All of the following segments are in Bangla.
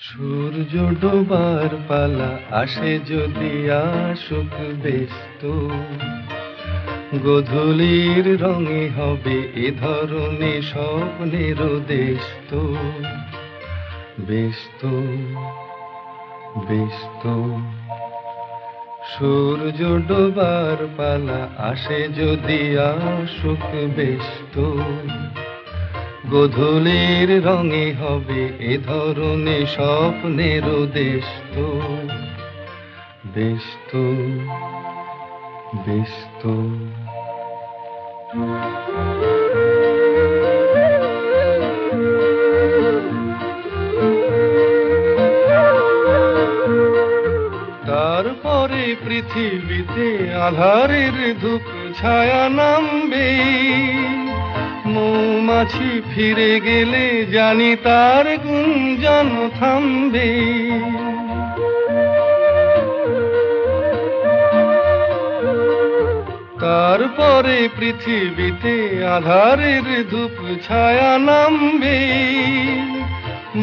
সূর্য ডোবার পালা আসে যদি আসুক ব্যস্ত, গোধূলির রঙে হবে এ ধরনের স্বপ্নের দেশ তো। ব্যস্ত ব্যস্ত সূর্য ডোবার পালা আসে যদি আসুক ব্যস্ত, গোধূলির রঙে হবে এ ধরনের স্বপ্নের দেশ তো। ব্যস্ত ব্যস্ত তারপরে পৃথিবীতে আঁধারের ধূপ ছায়া নামবে, মৌমাছি ফিরে গেলে জানি তার গুঞ্জন থামবে। তারপরে পৃথিবীতে আঁধারের ধূপ ছায়া নামবে,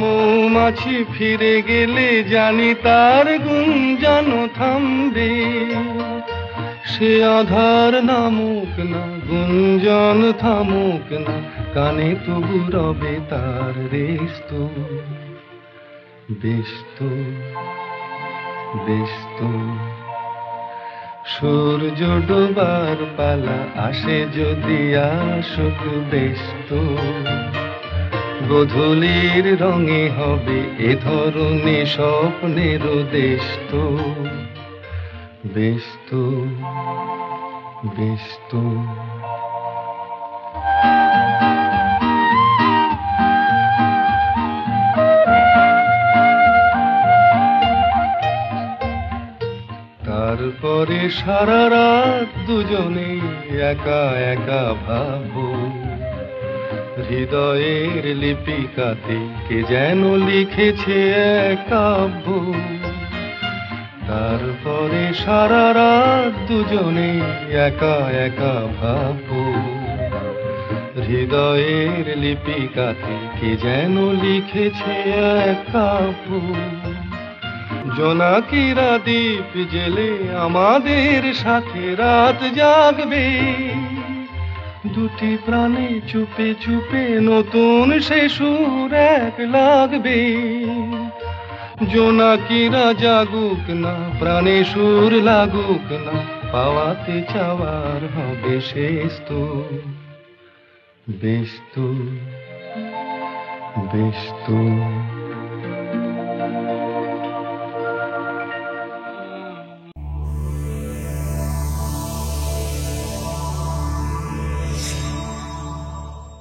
মৌমাছি ফিরে গেলে জানি তার গুঞ্জন থামবে। সে আধার নামুক না, গুঞ্জন থামুক না, কানে তবু রবে তার রেস্ত। ব্যস্ত ব্যস্ত সূর্য ডোবার পালা আসে যদি আসুক ব্যস্ত, গোধূলির রঙে হবে এ ধরনের স্বপ্নের দেশ তো। ব্যস্ত ব্যস্ত তারপরে সারা রাত দুজনে একা একা ভাবো, হৃদয়ের লিপিকাতে কে যেন লিখেছে এক কাব্য। তারপরে সারা রাত দুজনে একা একা ভাবো, হৃদয়ের লিপিকাতে কে যেন লিখেছে এক কাব্য। জোনাকিরা দীপ জেলে আমাদের সাথে রাত জাগবে, দুটি প্রাণে চুপে চুপে নতুন সে সুর এক লাগবে। জোনাকিরা জাগুক না, প্রাণে সুর লাগুক না, পাওয়াতে চাওয়ার হবে শেষ তো। ব্যস্ত ব্যস্ত